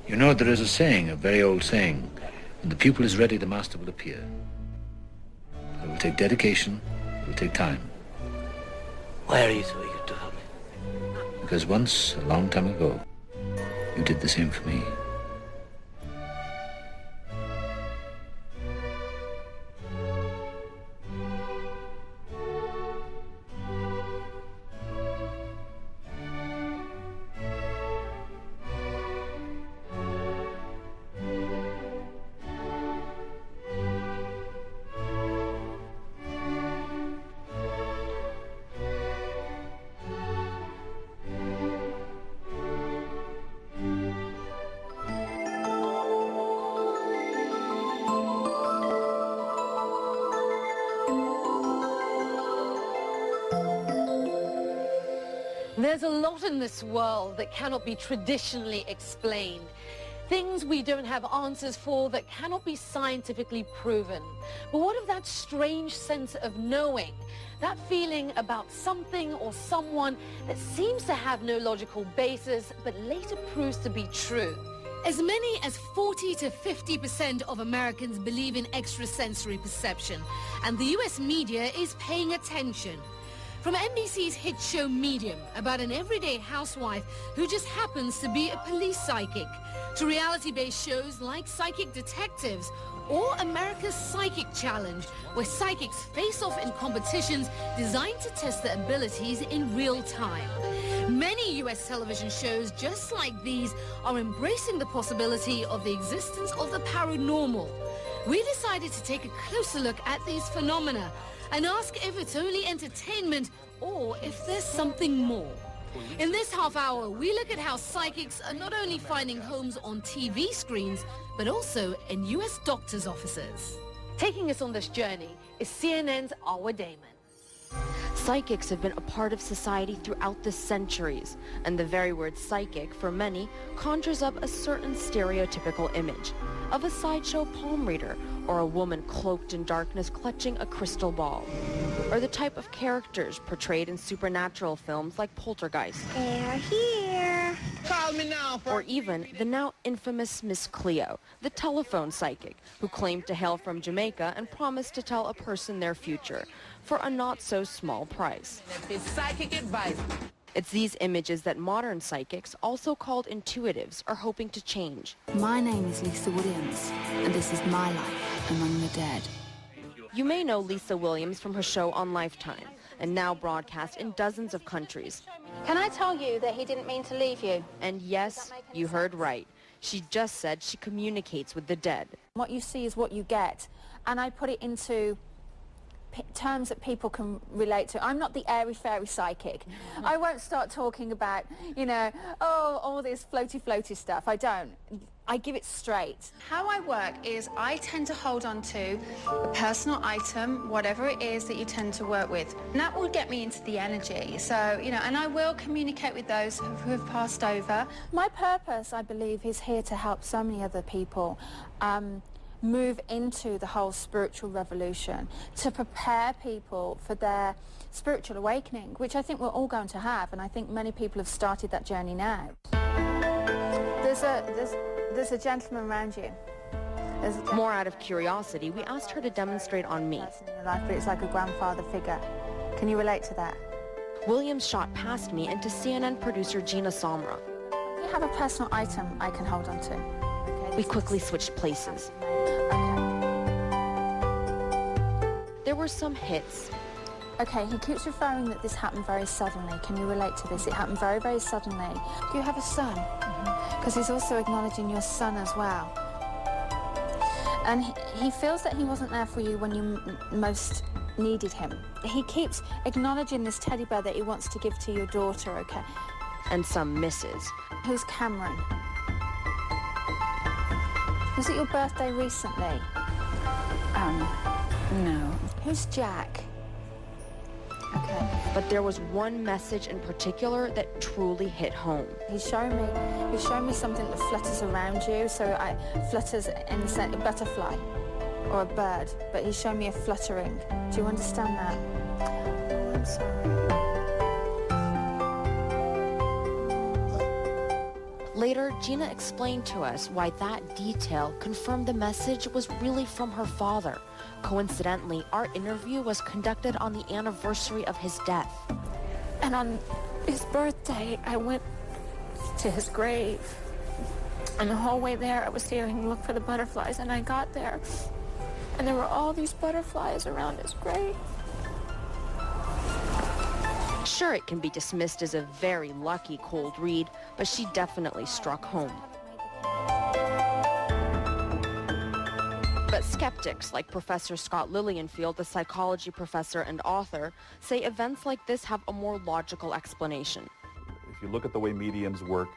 You know, there is a saying, a very old saying, when the pupil is ready, the master will appear. It will take dedication, it will take time. Why are you so eager to help me? Because once, a long time ago, you did the same for me. There's a lot in this world that cannot be traditionally explained. Things we don't have answers for that cannot be scientifically proven. But what of that strange sense of knowing? That feeling about something or someone that seems to have no logical basis but later proves to be true. As many as 40 to 50% of Americans believe in extrasensory perception, and the US media is paying attention. From NBC's hit show Medium, about an everyday housewife who just happens to be a police psychic, to reality-based shows like Psychic Detectives or America's Psychic Challenge, where psychics face off in competitions designed to test their abilities in real time. Many US television shows just like these are embracing the possibility of the existence of the paranormal. We decided to take a closer look at these phenomena and ask if it's only entertainment or if there's something more. In this half hour, we look at how psychics are not only finding homes on TV screens, but also in US doctors' offices. Taking us on this journey is CNN's Awa Damon. Psychics have been a part of society throughout the centuries, and the very word psychic, for many, conjures up a certain stereotypical image of a sideshow palm reader or a woman cloaked in darkness clutching a crystal ball, or the type of characters portrayed in supernatural films like Poltergeist. They're here. Call me now. Or even the now infamous Miss Cleo, the telephone psychic, who claimed to hail from Jamaica and promised to tell a person their future for a not-so-small price. It's psychic advice. It's these images that modern psychics, also called intuitives, are hoping to change. My name is Lisa Williams, and this is my life among the dead. You may know Lisa Williams from her show on Lifetime, and now broadcast in dozens of countries. Can I tell you that he didn't mean to leave you? And yes, you heard right. She just said she communicates with the dead. What you see is what you get, and I put it into terms that people can relate to. I'm not the airy-fairy psychic. I won't start talking about, oh, all this floaty stuff. I don't. I give it straight. How I work is I tend to hold on to a personal item, whatever it is that you tend to work with. And that will get me into the energy. So, and I will communicate with those who have passed over. My purpose, I believe, is here to help so many other people move into the whole spiritual revolution, to prepare people for their spiritual awakening, which I think we're all going to have, and I think many people have started that journey now. There's a gentleman around you. More out of curiosity, we asked her to demonstrate on me. In your life, but it's like a grandfather figure. Can you relate to that? Williams shot past me and to CNN producer Gina Samra. You have a personal item I can hold on to. Okay, we quickly switched places. There were some hits. Okay, he keeps referring that this happened very suddenly. Can you relate to this? It happened very, very suddenly. Do you have a son? Because he's also acknowledging your son as well. And he feels that he wasn't there for you when you most needed him. He keeps acknowledging this teddy bear that he wants to give to your daughter, okay? And some misses. Who's Cameron? Was it your birthday recently? No. Who's Jack? Okay. But there was one message in particular that truly hit home. He's showing me something that flutters around you. So flutters in the sense a butterfly or a bird, but he's showing me a fluttering. Do you understand that? Oh, I'm sorry. Later, Gina explained to us why that detail confirmed the message was really from her father. Coincidentally, our interview was conducted on the anniversary of his death. And on his birthday, I went to his grave. And the whole way there, I was hearing him look for the butterflies, and I got there, and there were all these butterflies around his grave. Sure, it can be dismissed as a very lucky cold read, but she definitely struck home. But skeptics like Professor Scott Lilienfeld, a psychology professor and author, say events like this have a more logical explanation. If you look at the way mediums work,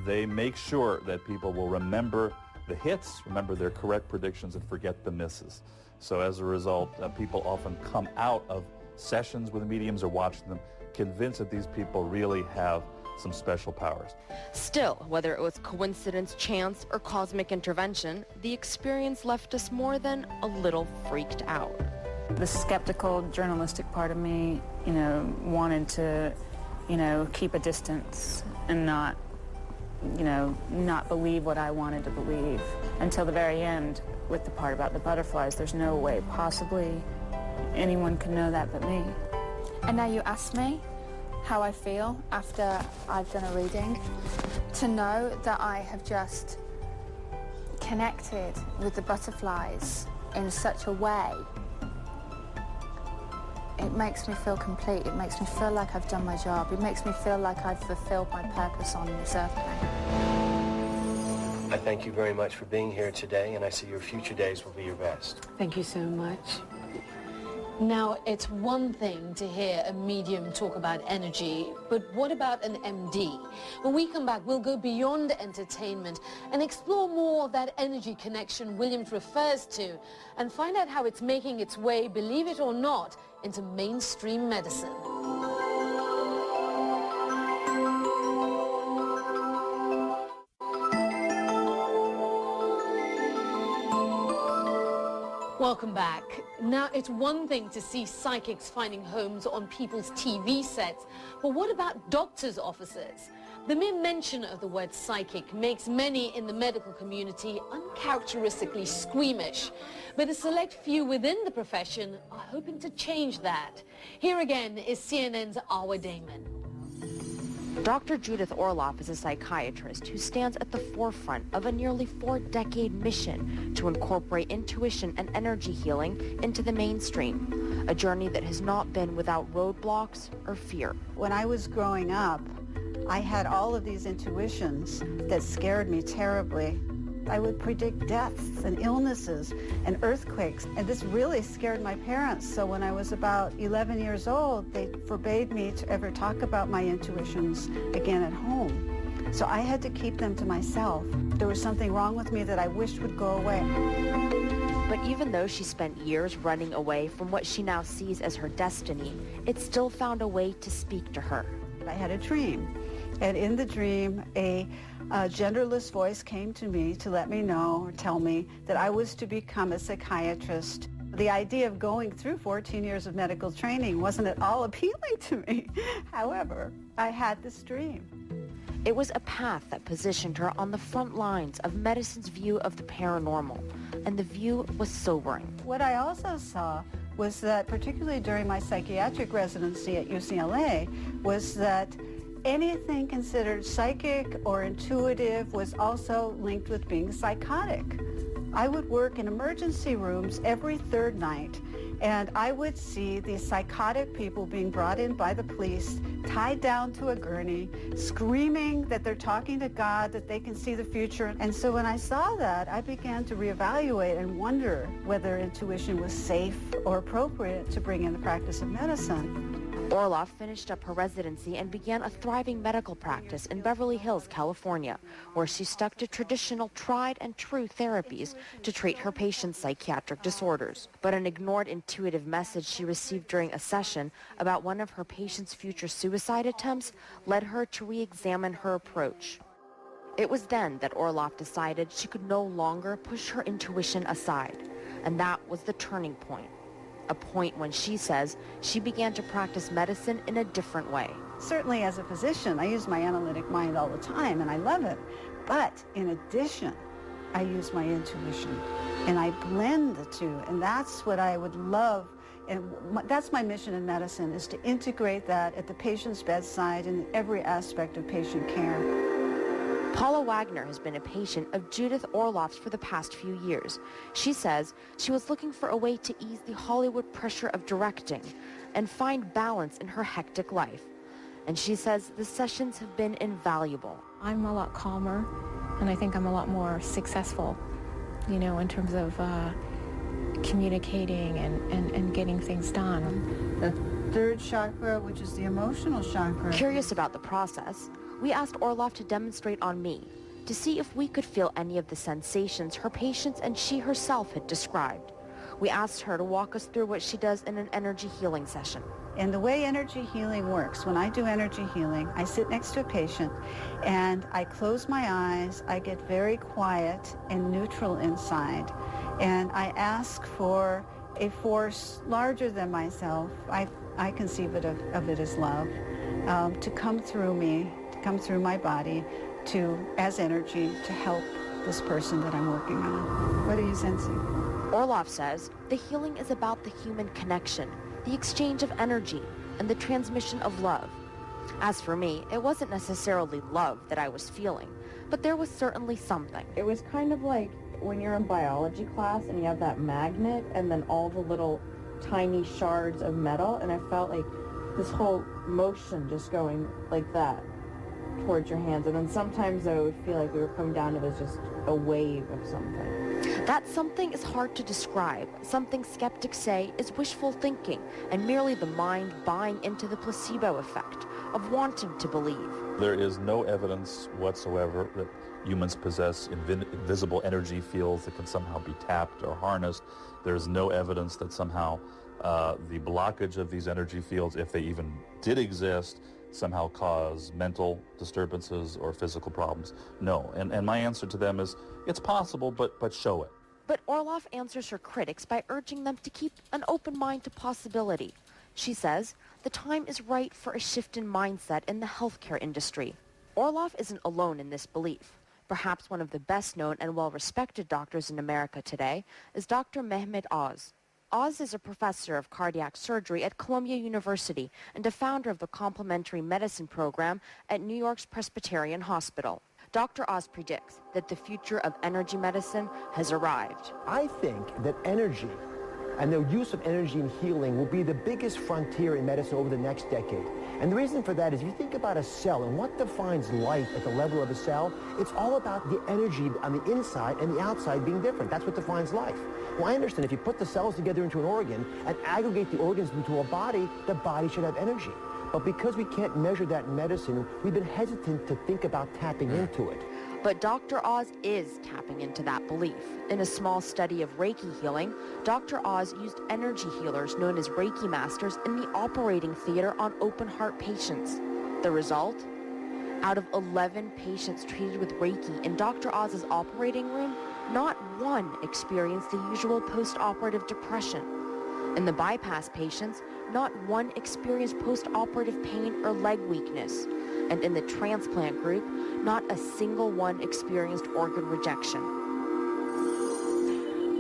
they make sure that people will remember the hits, remember their correct predictions, and forget the misses. So as a result, people often come out of sessions with mediums or watching them convinced that these people really have some special powers. Still, whether it was coincidence, chance, or cosmic intervention, the experience left us more than a little freaked out. The skeptical, journalistic part of me, wanted to, keep a distance and not believe what I wanted to believe until the very end with the part about the butterflies. There's no way possibly anyone can know that but me. And now you ask me how I feel after I've done a reading. To know that I have just connected with the butterflies in such a way, it makes me feel complete. It makes me feel like I've done my job. It makes me feel like I've fulfilled my purpose on this earth plane. I thank you very much for being here today, and I see your future days will be your best. Thank you so much. Now, it's one thing to hear a medium talk about energy, but what about an MD? When we come back, we'll go beyond entertainment and explore more of that energy connection Williams refers to and find out how it's making its way, believe it or not, into mainstream medicine. Welcome back. Now, it's one thing to see psychics finding homes on people's TV sets, but what about doctors' offices? The mere mention of the word psychic makes many in the medical community uncharacteristically squeamish, but a select few within the profession are hoping to change that. Here again is CNN's Awa Damon. Dr. Judith Orloff is a psychiatrist who stands at the forefront of a nearly 4-decade mission to incorporate intuition and energy healing into the mainstream, a journey that has not been without roadblocks or fear. When I was growing up, I had all of these intuitions that scared me terribly. I would predict deaths and illnesses and earthquakes, and this really scared my parents. So when I was about 11 years old, they forbade me to ever talk about my intuitions again at home. So I had to keep them to myself. There was something wrong with me that I wished would go away. But even though she spent years running away from what she now sees as her destiny, it still found a way to speak to her. I had a dream, and in the dream, a genderless voice came to me to let me know or tell me that I was to become a psychiatrist. The idea of going through 14 years of medical training wasn't at all appealing to me. However, I had this dream. It was a path that positioned her on the front lines of medicine's view of the paranormal, and the view was sobering. What I also saw was that, particularly during my psychiatric residency at UCLA, was that anything considered psychic or intuitive was also linked with being psychotic. I would work in emergency rooms every third night, and I would see these psychotic people being brought in by the police, tied down to a gurney, screaming that they're talking to God, that they can see the future. And so when I saw that, I began to reevaluate and wonder whether intuition was safe or appropriate to bring in the practice of medicine. Orloff finished up her residency and began a thriving medical practice in Beverly Hills, California, where she stuck to traditional tried-and-true therapies to treat her patients' psychiatric disorders. But an ignored intuitive message she received during a session about one of her patients' future suicide attempts led her to re-examine her approach. It was then that Orloff decided she could no longer push her intuition aside, and that was the turning point. a point when she says she began to practice medicine in a different way. Certainly as a physician, I use my analytic mind all the time, and I love it. But in addition, I use my intuition, and I blend the two, and that's what I would love, and that's my mission in medicine, is to integrate that at the patient's bedside in every aspect of patient care. Paula Wagner has been a patient of Judith Orloff's for the past few years. She says she was looking for a way to ease the Hollywood pressure of directing and find balance in her hectic life. And she says the sessions have been invaluable. I'm a lot calmer, and I think I'm a lot more successful, you know, in terms of communicating and getting things done. The third chakra, which is the emotional chakra. Curious about the process, we asked Orloff to demonstrate on me to see if we could feel any of the sensations her patients and she herself had described. We asked her to walk us through what she does in an energy healing session. And the way energy healing works, when I do energy healing, I sit next to a patient and I close my eyes, I get very quiet and neutral inside, and I ask for a force larger than myself, I conceive of it as love, to come through me, to come through my body, as energy, to help this person that I'm working on. What are you sensing? Orloff says the healing is about the human connection, the exchange of energy, and the transmission of love. As for me, it wasn't necessarily love that I was feeling, but there was certainly something. It was kind of like when you're in biology class and you have that magnet and then all the little tiny shards of metal, and I felt like this whole motion just going like that towards your hands, and then sometimes I would feel like we were coming down, it was just a wave of something. That something is hard to describe. Something skeptics say is wishful thinking and merely the mind buying into the placebo effect of wanting to believe. There is no evidence whatsoever that humans possess invisible energy fields that can somehow be tapped or harnessed. There's no evidence that somehow the blockage of these energy fields, if they even did exist, somehow cause mental disturbances or physical problems. No. And my answer to them is, it's possible, but show it. But Orloff answers her critics by urging them to keep an open mind to possibility. She says the time is right for a shift in mindset in the healthcare industry. Orloff isn't alone in this belief. Perhaps one of the best known and well-respected doctors in America today is Dr. Mehmet Oz. Oz is a professor of cardiac surgery at Columbia University and a founder of the complementary medicine program at New York's Presbyterian Hospital. Dr. Oz predicts that the future of energy medicine has arrived. I think that energy and the use of energy in healing will be the biggest frontier in medicine over the next decade. And the reason for that is if you think about a cell and what defines life at the level of a cell, it's all about the energy on the inside and the outside being different. That's what defines life. Well, I understand if you put the cells together into an organ and aggregate the organs into a body, the body should have energy. But because we can't measure that in medicine, we've been hesitant to think about tapping into it. But Dr. Oz is tapping into that belief. In a small study of Reiki healing, Dr. Oz used energy healers known as Reiki masters in the operating theater on open heart patients. The result? Out of 11 patients treated with Reiki in Dr. Oz's operating room, not one experienced the usual post-operative depression. In the bypass patients, not one experienced post-operative pain or leg weakness. And in the transplant group, not a single one experienced organ rejection.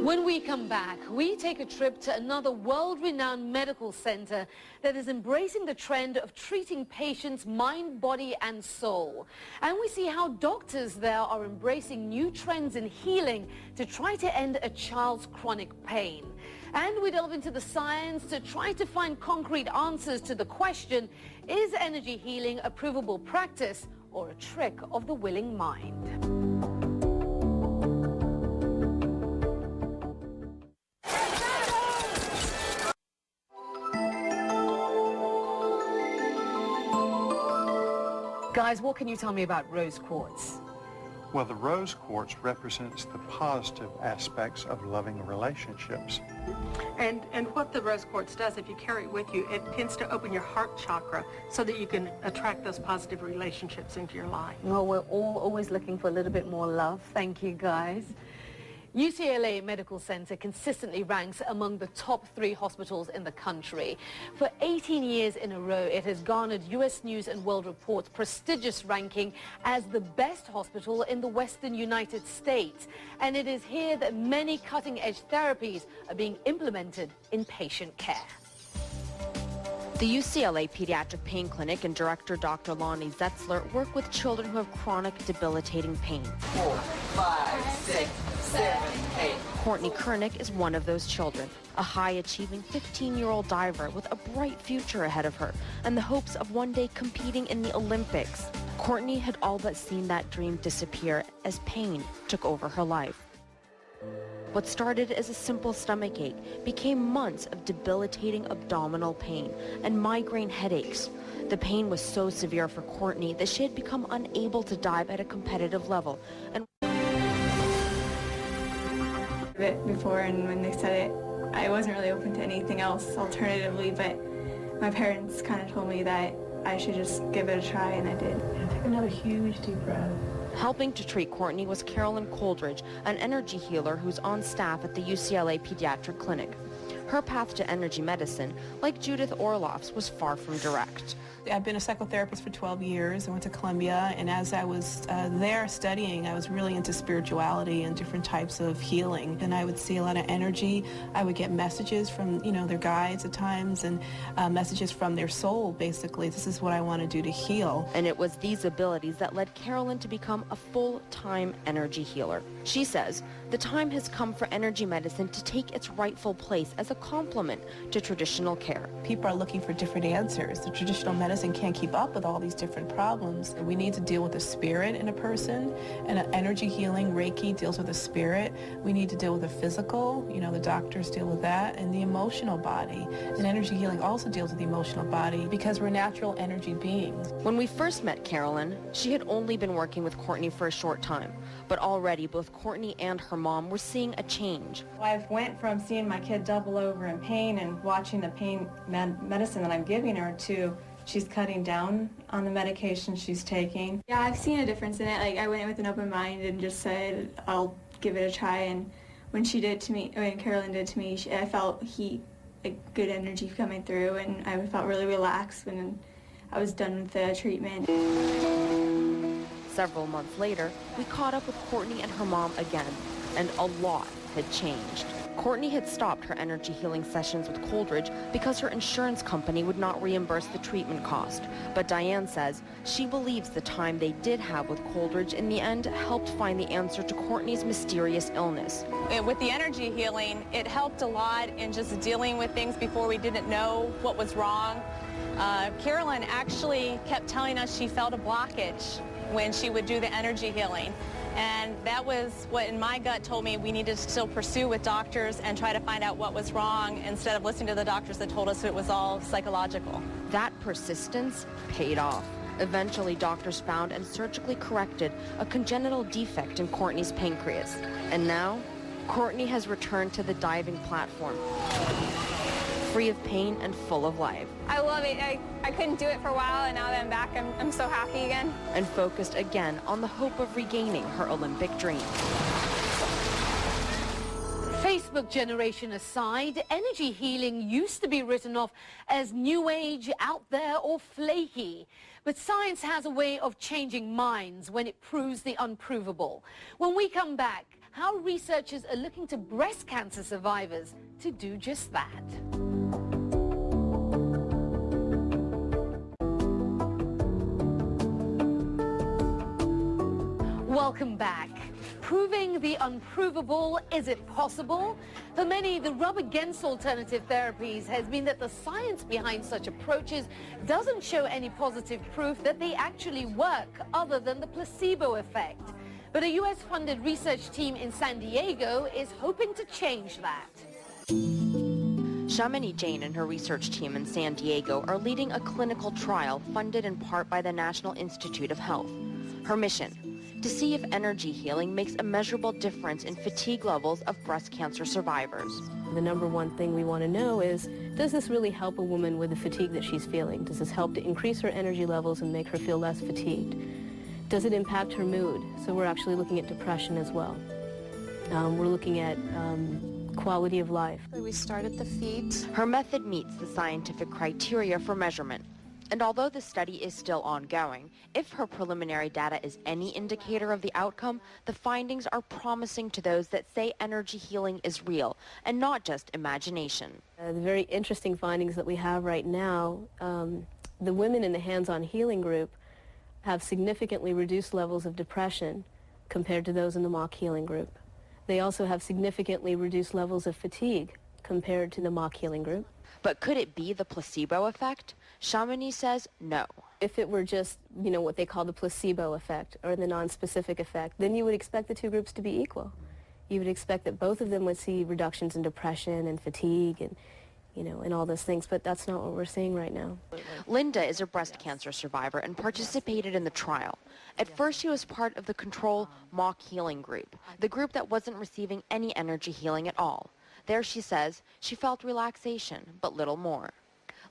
When we come back, we take a trip to another world-renowned medical center that is embracing the trend of treating patients' mind, body, and soul. And we see how doctors there are embracing new trends in healing to try to end a child's chronic pain. And we delve into the science to try to find concrete answers to the question, is energy healing a provable practice or a trick of the willing mind? Guys, what can you tell me about rose quartz? Well, the rose quartz represents the positive aspects of loving relationships. And what the rose quartz does, if you carry it with you, it tends to open your heart chakra so that you can attract those positive relationships into your life. Well, we're all always looking for a little bit more love. Thank you, guys. UCLA Medical Center consistently ranks among the top 3 hospitals in the country. For 18 years in a row, it has garnered U.S. News and World Report's prestigious ranking as the best hospital in the Western United States. And it is here that many cutting-edge therapies are being implemented in patient care. The UCLA Pediatric Pain Clinic and director Dr. Lonnie Zetzler work with children who have chronic, debilitating pain. 4, 5, 6, 7, 8. Courtney Kernick is one of those children, a high-achieving 15-year-old diver with a bright future ahead of her and the hopes of one day competing in the Olympics. Courtney had all but seen that dream disappear as pain took over her life. What started as a simple stomach ache became months of debilitating abdominal pain and migraine headaches. The pain was so severe for Courtney that she had become unable to dive at a competitive level. And before, and when they said it, I wasn't really open to anything else alternatively, but my parents kind of told me that I should just give it a try, and I did. Take another huge deep breath. Helping to treat Courtney was Carolyn Coldridge, an energy healer who's on staff at the UCLA Pediatric Clinic. Her path to energy medicine, like Judith Orloff's, was far from direct. I've been a psychotherapist for 12 years. I went to Columbia, and as I was there studying, I was really into spirituality and different types of healing. And I would see a lot of energy. I would get messages from, their guides at times, and messages from their soul, basically. This is what I want to do to heal. And it was these abilities that led Carolyn to become a full-time energy healer. She says the time has come for energy medicine to take its rightful place as a complement to traditional care. People are looking for different answers. The traditional medicine can't keep up with all these different problems. We need to deal with the spirit in a person, and energy healing, Reiki, deals with the spirit. We need to deal with the physical, the doctors deal with that, and the emotional body. And energy healing also deals with the emotional body because we're natural energy beings. When we first met Carolyn, she had only been working with Courtney for a short time, but already both Courtney and her mom were seeing a change. I went from seeing my kid double over in pain and watching the pain medicine that I'm giving her to she's cutting down on the medication she's taking. Yeah, I've seen a difference in it. I went in with an open mind and just said, I'll give it a try. And when Carolyn did to me, I felt good energy coming through, and I felt really relaxed when I was done with the treatment. Several months later, we caught up with Courtney and her mom again, and a lot had changed. Courtney had stopped her energy healing sessions with Coldridge because her insurance company would not reimburse the treatment cost. But Diane says she believes the time they did have with Coldridge in the end helped find the answer to Courtney's mysterious illness. With the energy healing, it helped a lot in just dealing with things before we didn't know what was wrong. Carolyn actually kept telling us she felt a blockage when she would do the energy healing. And that was what in my gut told me we needed to still pursue with doctors and try to find out what was wrong instead of listening to the doctors that told us it was all psychological. That persistence paid off. Eventually, doctors found and surgically corrected a congenital defect in Courtney's pancreas. And now, Courtney has returned to the diving platform, free of pain and full of life. I love it. I couldn't do it for a while, and now that I'm back, I'm so happy again. And focused again on the hope of regaining her Olympic dream. Facebook generation aside, energy healing used to be written off as new age, out there, or flaky. But science has a way of changing minds when it proves the unprovable. When we come back, how researchers are looking to breast cancer survivors to do just that. Welcome back. Proving the unprovable, is it possible? For many, the rub against alternative therapies has been that the science behind such approaches doesn't show any positive proof that they actually work other than the placebo effect. But a US-funded research team in San Diego is hoping to change that. Shamini Jain and her research team in San Diego are leading a clinical trial funded in part by the National Institute of Health. Her mission: to see if energy healing makes a measurable difference in fatigue levels of breast cancer survivors. The number one thing we want to know is, does this really help a woman with the fatigue that she's feeling? Does this help to increase her energy levels and make her feel less fatigued? Does it impact her mood? So we're actually looking at depression as well. We're looking at quality of life. We start at the feet. Her method meets the scientific criteria for measurement. And although the study is still ongoing, if her preliminary data is any indicator of the outcome, the findings are promising to those that say energy healing is real and not just imagination. The very interesting findings that we have right now, the women in the hands-on healing group have significantly reduced levels of depression compared to those in the mock healing group. They also have significantly reduced levels of fatigue compared to the mock healing group. But could it be the placebo effect? Chamonix says no. If it were just, what they call the placebo effect or the non-specific effect, then you would expect the two groups to be equal. You would expect that both of them would see reductions in depression and fatigue and, and all those things, but that's not what we're seeing right now. Linda is a breast cancer survivor and participated in the trial. At first, she was part of the control mock healing group, the group that wasn't receiving any energy healing at all. There, she says, she felt relaxation, but little more.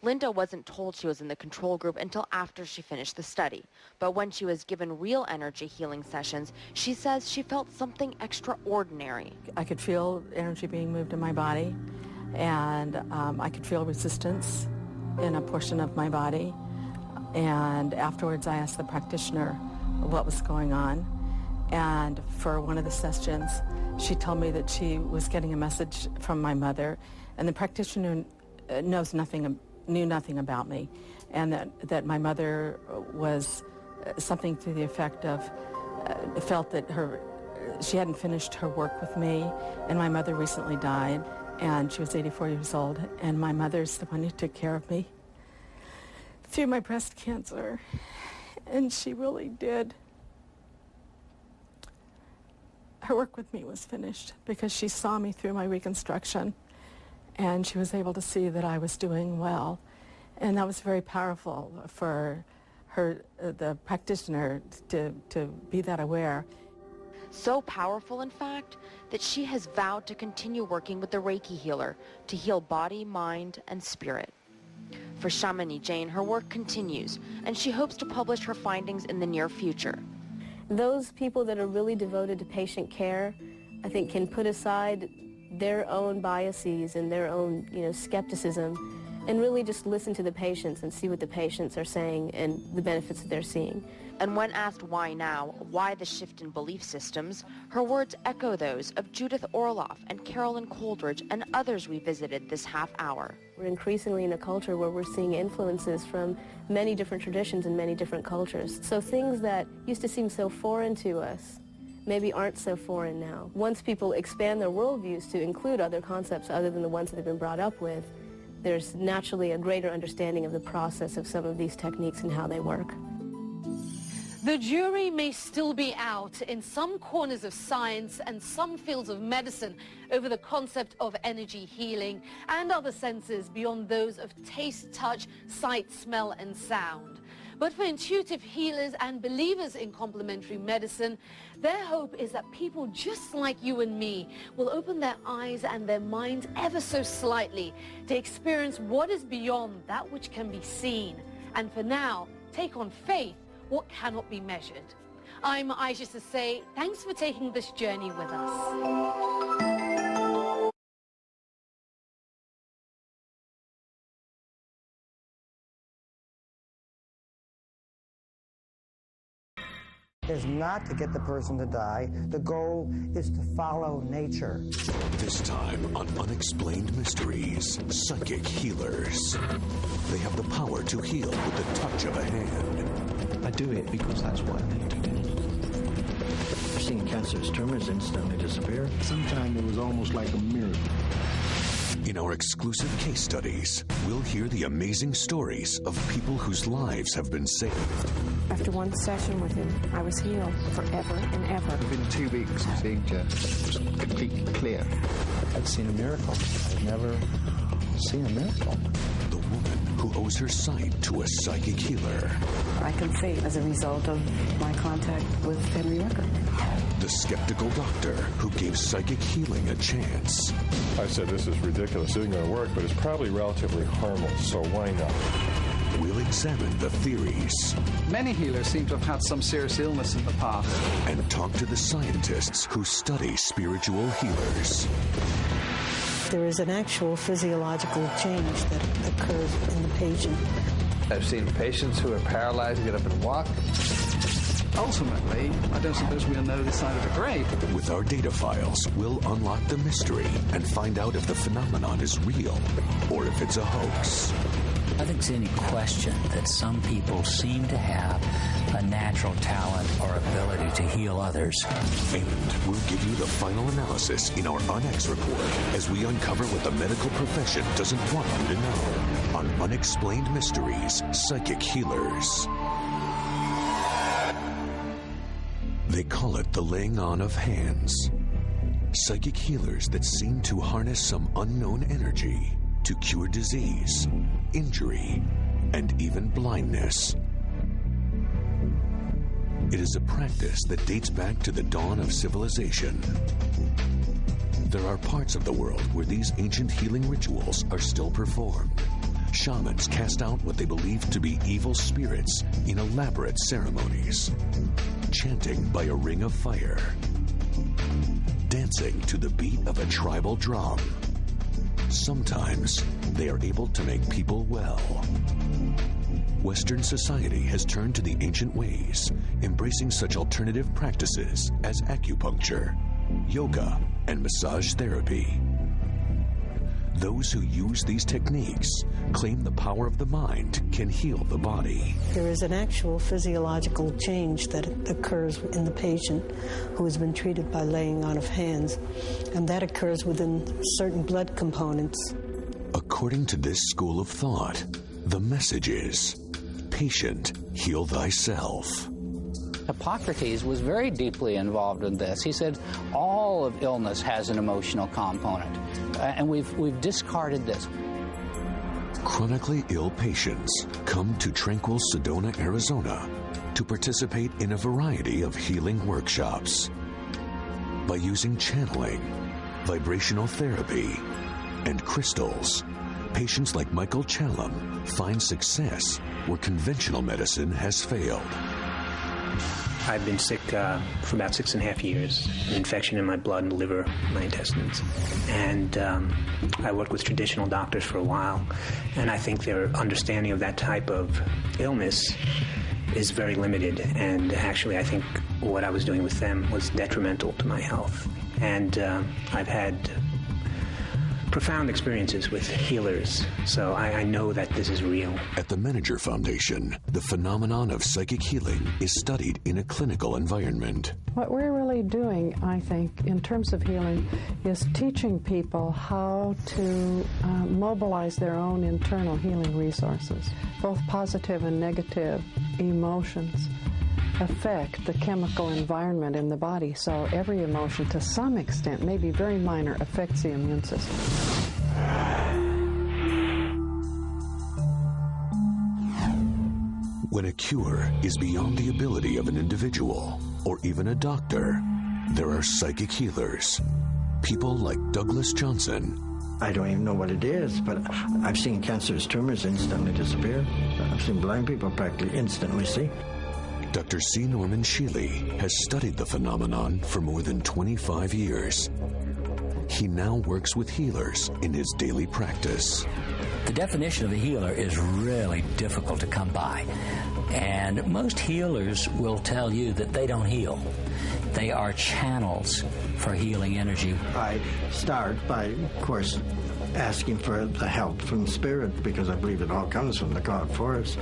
Linda wasn't told she was in the control group until after she finished the study. But when she was given real energy healing sessions, she says she felt something extraordinary. I could feel energy being moved in my body, and I could feel resistance in a portion of my body. And afterwards, I asked the practitioner what was going on. And for one of the sessions, she told me that she was getting a message from my mother, and the practitioner knew nothing about me, and that my mother was something to the effect of felt that she hadn't finished her work with me, and my mother recently died, and she was 84 years old, and my mother's the one who took care of me through my breast cancer, and she really did. Her work with me was finished because she saw me through my reconstruction, and she was able to see that I was doing well. And that was very powerful for her, the practitioner, to be that aware. So powerful, in fact, that she has vowed to continue working with the Reiki healer to heal body, mind, and spirit. For Chamonix Jane, her work continues, and she hopes to publish her findings in the near future. Those people that are really devoted to patient care, I think, can put aside their own biases and their own, skepticism, and really just listen to the patients and see what the patients are saying and the benefits that they're seeing. And when asked why now, why the shift in belief systems, her words echo those of Judith Orloff and Carolyn Coldridge and others we visited this half hour. We're increasingly in a culture where we're seeing influences from many different traditions and many different cultures. So things that used to seem so foreign to us maybe aren't so foreign now. Once people expand their worldviews to include other concepts other than the ones that they've been brought up with, there's naturally a greater understanding of the process of some of these techniques and how they work. The jury may still be out in some corners of science and some fields of medicine over the concept of energy healing and other senses beyond those of taste, touch, sight, smell, and sound. But for intuitive healers and believers in complementary medicine, their hope is that people just like you and me will open their eyes and their minds ever so slightly to experience what is beyond that which can be seen. And for now, take on faith what cannot be measured. I'm Aisha Sasay. Thanks for taking this journey with us. Is not to get the person to die. The goal is to follow nature. This time on Unexplained Mysteries, psychic healers. They have the power to heal with the touch of a hand. I do it because that's what I need to do. I've seen cancerous tumors instantly disappear. Sometimes it was almost like a miracle. In our exclusive case studies, we'll hear the amazing stories of people whose lives have been saved. After one session with him, I was healed forever and ever. Within 2 weeks, seeing was completely clear. I'd seen a miracle. I'd never seen a miracle. The woman who owes her sight to a psychic healer. I can see as a result of my contact with Henry Rucker. The skeptical doctor who gave psychic healing a chance. I said, this is ridiculous. It isn't going to work, but it's probably relatively harmless, so why not? We'll examine the theories. Many healers seem to have had some serious illness in the past. And talk to the scientists who study spiritual healers. There is an actual physiological change that occurs in the patient. I've seen patients who are paralyzed get up and walk. Ultimately, I don't suppose we'll know this side of the grave. With our data files, we'll unlock the mystery and find out if the phenomenon is real or if it's a hoax. I think it's any question that some people seem to have a natural talent or ability to heal others. And we'll give you the final analysis in our UNX report as we uncover what the medical profession doesn't want you to know on Unexplained Mysteries, Psychic Healers. They call it the laying on of hands. Psychic healers that seem to harness some unknown energy to cure disease, injury, and even blindness. It is a practice that dates back to the dawn of civilization. There are parts of the world where these ancient healing rituals are still performed. Shamans cast out what they believe to be evil spirits in elaborate ceremonies, chanting by a ring of fire, dancing to the beat of a tribal drum. Sometimes they are able to make people well. Western society has turned to the ancient ways, embracing such alternative practices as acupuncture, yoga, and massage therapy. Those who use these techniques claim the power of the mind can heal the body. There is an actual physiological change that occurs in the patient who has been treated by laying on of hands, and that occurs within certain blood components. According to this school of thought, the message is, patient, heal thyself. Hippocrates was very deeply involved in this. He said all of illness has an emotional component, and we've discarded this. Chronically ill patients come to tranquil Sedona, Arizona to participate in a variety of healing workshops. By using channeling, vibrational therapy, and crystals, patients like Michael Challam find success where conventional medicine has failed. I've been sick for about 6.5 years, an infection in my blood and liver, my intestines. And I worked with traditional doctors for a while, and I think their understanding of that type of illness is very limited. And actually, I think what I was doing with them was detrimental to my health. And I've had profound experiences with healers, so I know that this is real. At the Manager Foundation, the phenomenon of psychic healing is studied in a clinical environment. What we're really doing, I think, in terms of healing, is teaching people how to mobilize their own internal healing resources. Both positive and negative emotions affect the chemical environment in the body, so every emotion, to some extent, maybe very minor, affects the immune system. When a cure is beyond the ability of an individual, or even a doctor, there are psychic healers. People like Douglas Johnson. I don't even know what it is, but I've seen cancerous tumors instantly disappear. I've seen blind people practically instantly see. Dr. C. Norman Shealy has studied the phenomenon for more than 25 years. He now works with healers in his daily practice. The definition of a healer is really difficult to come by. And most healers will tell you that they don't heal. They are channels for healing energy. I start by, of course, asking for the help from Spirit, because I believe it all comes from the God Force,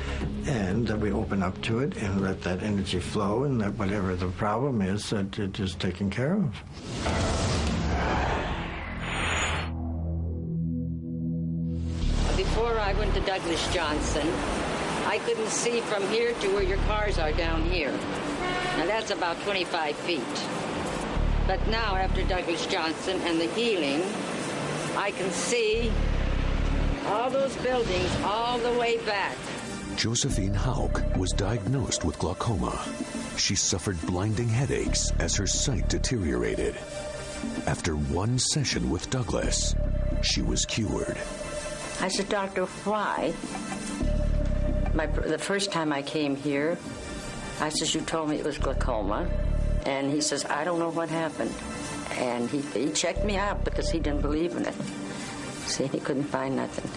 and that we open up to it and let that energy flow, and that whatever the problem is, that it is taken care of. Before I went to Douglas Johnson, I couldn't see from here to where your cars are down here. Now that's about 25 feet. But now, after Douglas Johnson and the healing, I can see all those buildings all the way back. Josephine Hauk was diagnosed with glaucoma. She suffered blinding headaches as her sight deteriorated. After one session with Douglas, she was cured. I said, Doctor, why The first time I came here, I says, you told me it was glaucoma. And he says, I don't know what happened. And he checked me out because he didn't believe in it. See, he couldn't find nothing.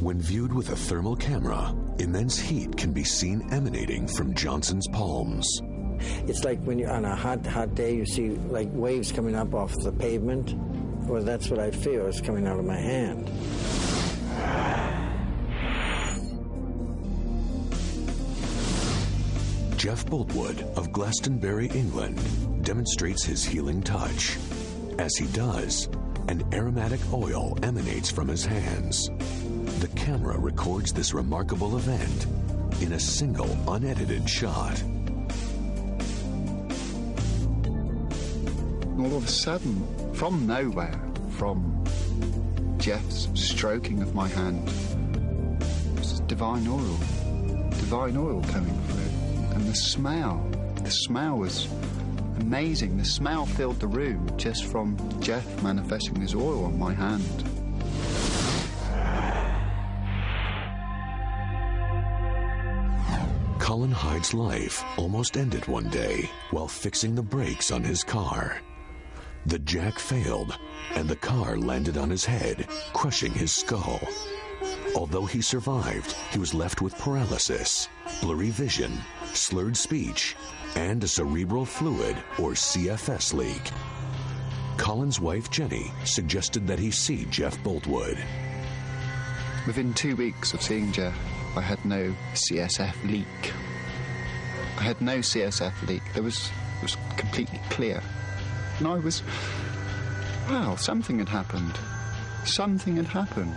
When viewed with a thermal camera, immense heat can be seen emanating from Johnson's palms. It's like when you're on a hot day, you see like waves coming up off the pavement. Well, that's what I feel. It's coming out of my hand. Jeff Boltwood of Glastonbury, England, demonstrates his healing touch. As he does, an aromatic oil emanates from his hands. The camera records this remarkable event in a single unedited shot. All of a sudden, from nowhere, from Jeff's stroking of my hand, was divine oil coming through. And the smell was amazing. The smell filled the room just from Jeff manifesting his oil on my hand. Colin Hyde's life almost ended one day while fixing the brakes on his car. The jack failed, and the car landed on his head, crushing his skull. Although he survived, he was left with paralysis, blurry vision, slurred speech, and a cerebral fluid, or CFS, leak. Colin's wife, Jenny, suggested that he see Jeff Boltwood. Within 2 weeks of seeing Jeff, I had no CSF leak. I had no CSF leak. It was completely clear. And I was, wow, something had happened. Something had happened.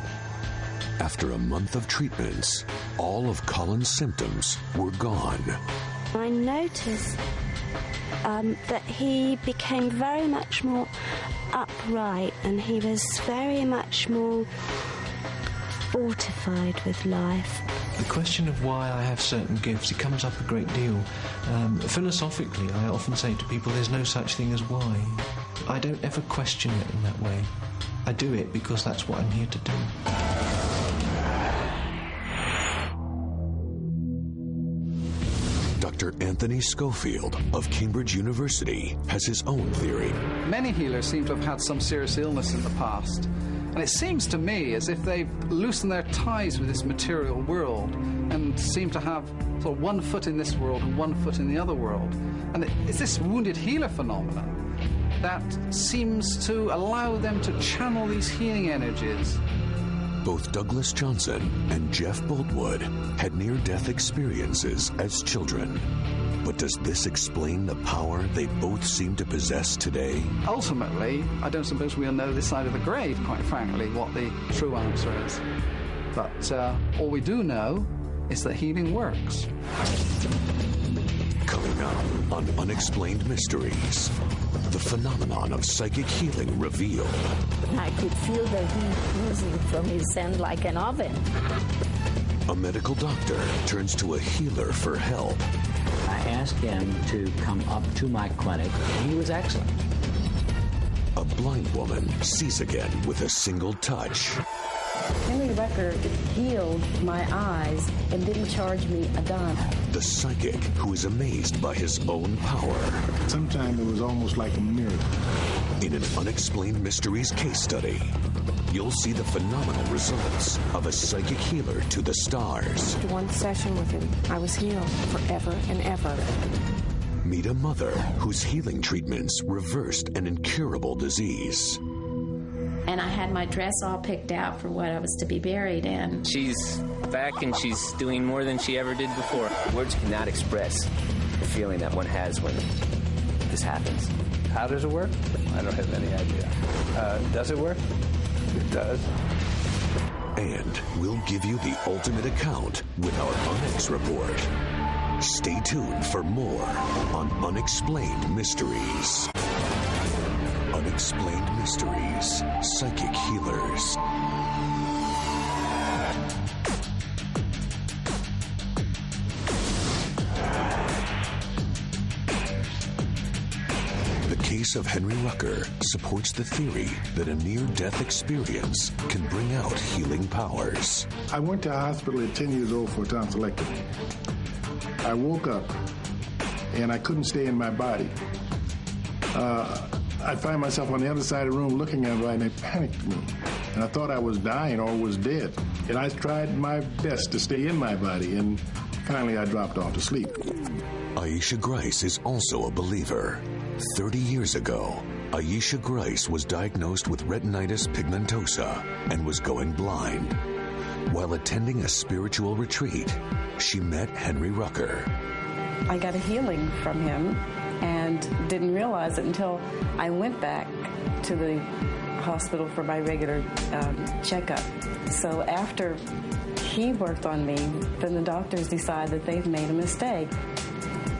After a month of treatments, all of Colin's symptoms were gone. I noticed that he became very much more upright, and he was very much more fortified with life. The question of why I have certain gifts, it comes up a great deal. Philosophically, I often say to people there's no such thing as why. I don't ever question it in that way. I do it because that's what I'm here to do. Dr. Anthony Schofield of Cambridge University has his own theory. Many healers seem to have had some serious illness in the past. And it seems to me as if they've loosened their ties with this material world and seem to have sort of one foot in this world and one foot in the other world. And it's this wounded healer phenomenon that seems to allow them to channel these healing energies. Both Douglas Johnson and Jeff Boltwood had near-death experiences as children. But does this explain the power they both seem to possess today? Ultimately, I don't suppose we'll know this side of the grave, quite frankly, what the true answer is. But all we do know is that healing works. Coming up on Unexplained Mysteries, the phenomenon of psychic healing revealed. I could feel the heat oozing from his hand like an oven. A medical doctor turns to a healer for help. I asked him to come up to my clinic, and he was excellent. A blind woman sees again with a single touch. Henry Rucker healed my eyes and didn't charge me a dime. The psychic who is amazed by his own power. Sometimes it was almost like a miracle. In an Unexplained Mysteries case study, you'll see the phenomenal results of a psychic healer to the stars. After one session with him, I was healed forever and ever. Meet a mother whose healing treatments reversed an incurable disease. And I had my dress all picked out for what I was to be buried in. She's back and she's doing more than she ever did before. Words cannot express the feeling that one has when this happens. How does it work? I don't have any idea. Does it work? It does. And we'll give you the ultimate account with our Unex report. Stay tuned for more on Unexplained Mysteries. Unexplained Mysteries, Psychic Healers. The case of Henry Rucker supports the theory that a near-death experience can bring out healing powers. I went to a hospital at 10 years old for a tonsillectomy. I woke up and I couldn't stay in my body. I find myself on the other side of the room looking at it, and it panicked me. And I thought I was dying or was dead. And I tried my best to stay in my body, and finally I dropped off to sleep. Aisha Grice is also a believer. 30 years ago, Aisha Grice was diagnosed with retinitis pigmentosa and was going blind. While attending a spiritual retreat, she met Henry Rucker. I got a healing from him and didn't realize it until I went back to the hospital for my regular checkup. So after he worked on me, then the doctors decide that they've made a mistake.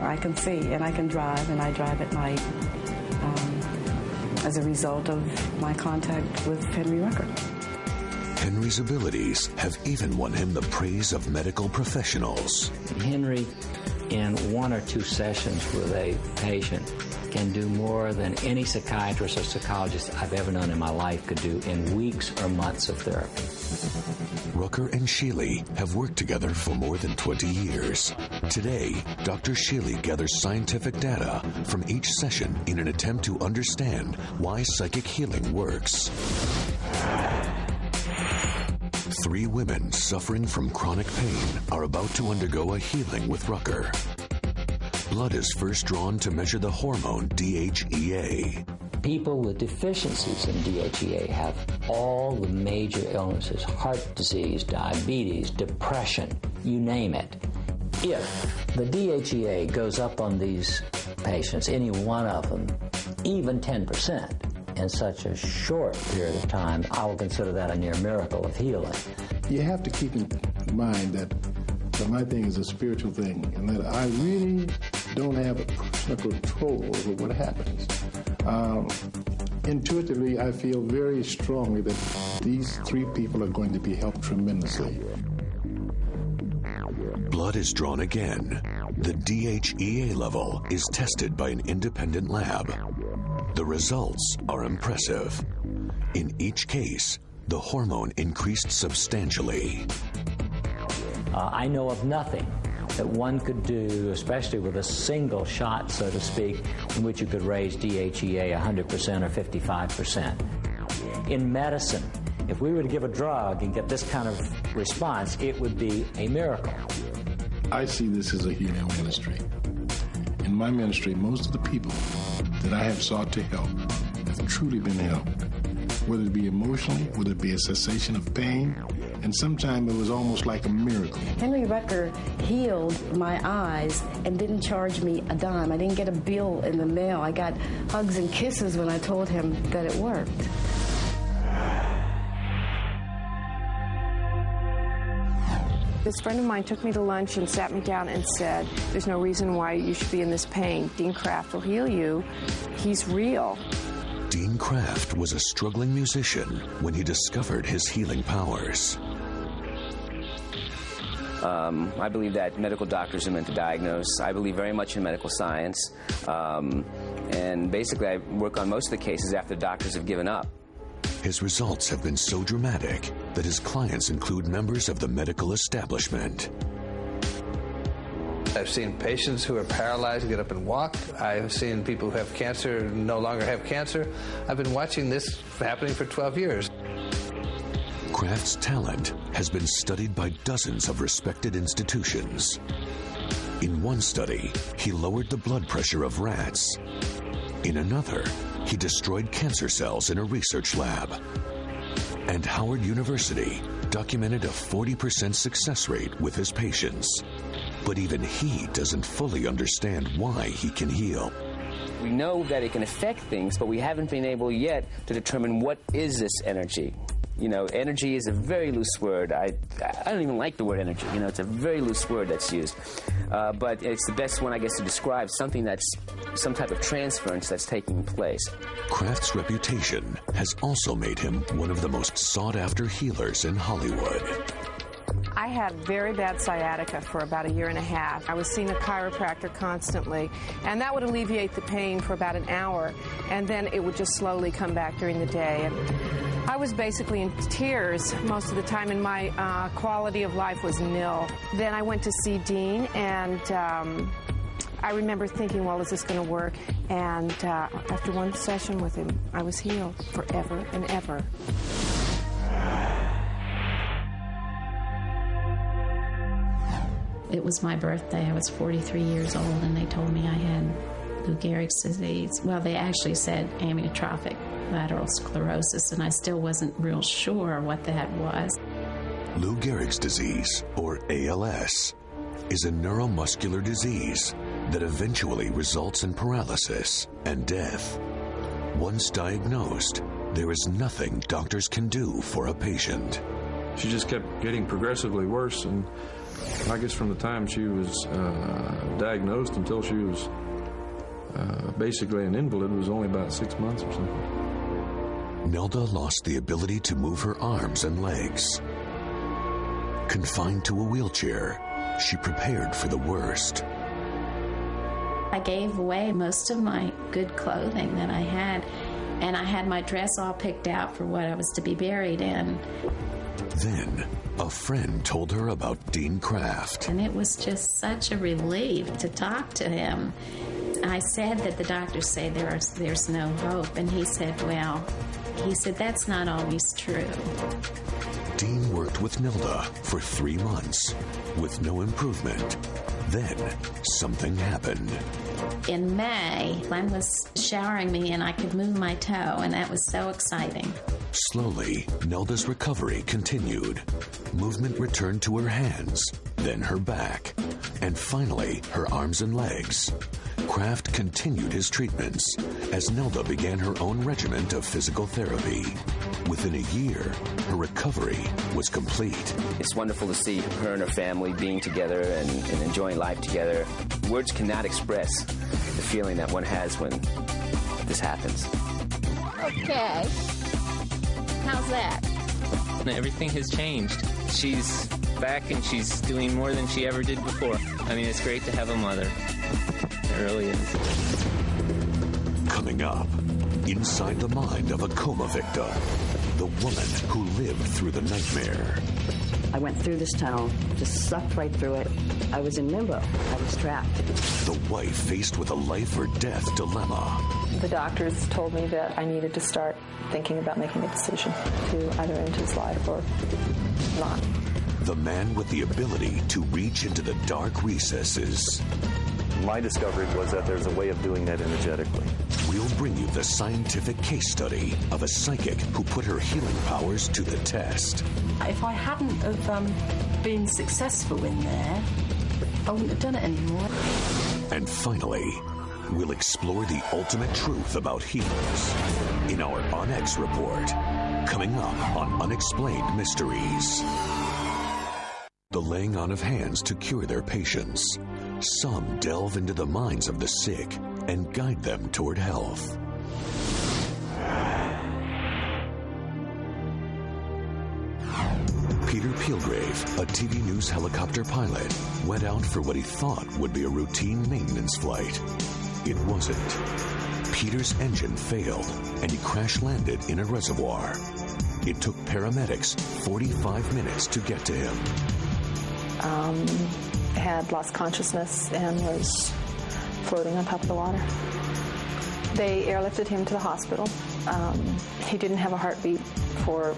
I can see and I can drive, and I drive at night as a result of my contact with Henry Rucker. Henry's abilities have even won him the praise of medical professionals. Henry, in 1 or 2 sessions with a patient, can do more than any psychiatrist or psychologist I've ever known in my life could do in weeks or months of therapy. Rucker and Sheely have worked together for more than 20 years. Today, Dr. Sheely gathers scientific data from each session in an attempt to understand why psychic healing works. 3 women suffering from chronic pain are about to undergo a healing with Rucker. Blood is first drawn to measure the hormone DHEA. People with deficiencies in DHEA have all the major illnesses: heart disease, diabetes, depression, you name it. If the DHEA goes up on these patients, any one of them, even 10%, in such a short period of time, I will consider that a near miracle of healing. You have to keep in mind that my thing is a spiritual thing, and that I really don't have a personal control over what happens. Intuitively, I feel very strongly that these 3 people are going to be helped tremendously. Blood is drawn again. The DHEA level is tested by an independent lab. The results are impressive. In each case, the hormone increased substantially. I know of nothing that one could do, especially with a single shot, so to speak, in which you could raise DHEA 100% or 55%. In medicine, if we were to give a drug and get this kind of response, it would be a miracle. I see this as a healing ministry. In my ministry, most of the people that I have sought to help have truly been helped, whether it be emotionally, whether it be a cessation of pain, and sometimes it was almost like a miracle. Henry Rucker healed my eyes and didn't charge me a dime. I didn't get a bill in the mail. I got hugs and kisses when I told him that it worked. This friend of mine took me to lunch and sat me down and said, "There's no reason why you should be in this pain. Dean Kraft will heal you. He's real." Dean Kraft was a struggling musician when he discovered his healing powers. I believe that medical doctors are meant to diagnose. I believe very much in medical science. And basically, I work on most of the cases after the doctors have given up. His results have been so dramatic that his clients include members of the medical establishment. I've seen patients who are paralyzed get up and walk. I've seen people who have cancer no longer have cancer. I've been watching this happening for 12 years. Kraft's talent has been studied by dozens of respected institutions. In one study, he lowered the blood pressure of rats. In another, he destroyed cancer cells in a research lab. And Howard University documented a 40% success rate with his patients. But even he doesn't fully understand why he can heal. We know that it can affect things, but we haven't been able yet to determine what is this energy. You know, energy is a very loose word. I don't even like the word energy. You know, it's a very loose word that's used. But it's the best one, I guess, to describe something that's some type of transference that's taking place. Kraft's reputation has also made him one of the most sought-after healers in Hollywood. I I had very bad sciatica for about a year and a half. I was seeing a chiropractor constantly, and that would alleviate the pain for about an hour, and then it would just slowly come back during the day. And I was basically in tears most of the time, and my quality of life was nil. Then I went to see Dean, and I remember thinking, well, is this going to work? And after one session with him, I was healed forever and ever. It was my birthday. I was 43 years old, and they told me I had Lou Gehrig's disease. Well, they actually said amyotrophic lateral sclerosis, and I still wasn't real sure what that was. Lou Gehrig's disease, or ALS, is a neuromuscular disease that eventually results in paralysis and death. Once diagnosed, there is nothing doctors can do for a patient. She just kept getting progressively worse, and I guess from the time she was diagnosed until she was basically an invalid was only about 6 months or something. Nelda lost the ability to move her arms and legs. Confined to a wheelchair, she prepared for the worst. I gave away most of my good clothing that I had, and I had my dress all picked out for what I was to be buried in. Then, a friend told her about Dean Kraft. And it was just such a relief to talk to him. I said that the doctors say there's no hope, and he said, that's not always true. Dean worked with Nelda for 3 months with no improvement. Then, something happened. In May, Glenn was showering me and I could move my toe, and that was so exciting. Slowly, Nelda's recovery continued. Movement returned to her hands, then her back, and finally her arms and legs. Kraft continued his treatments as Nelda began her own regimen of physical therapy. Within a year, her recovery was complete. It's wonderful to see her and her family being together and enjoying life together. Words cannot express the feeling that one has when this happens. Okay. How's that? Everything has changed. She's back and she's doing more than she ever did before. I mean, it's great to have a mother. It really is. Coming up, inside the mind of a coma victim, the woman who lived through the nightmare. I went through this tunnel, just sucked right through it. I was in limbo. I was trapped. The wife faced with a life or death dilemma. The doctors told me that I needed to start thinking about making a decision to either end his life or not. The man with the ability to reach into the dark recesses. My discovery was that there's a way of doing that energetically. We'll bring you the scientific case study of a psychic who put her healing powers to the test. If I hadn't have been successful in there, I wouldn't have done it anymore. And finally, we'll explore the ultimate truth about healers in our On-X report, coming up on Unexplained Mysteries. The laying on of hands to cure their patients. Some delve into the minds of the sick and guide them toward health. Peter Pilgrave, a TV news helicopter pilot, went out for what he thought would be a routine maintenance flight. It wasn't. Peter's engine failed, and he crash-landed in a reservoir. It took paramedics 45 minutes to get to him. Had lost consciousness and was floating on top of the water. They airlifted him to the hospital. He didn't have a heartbeat for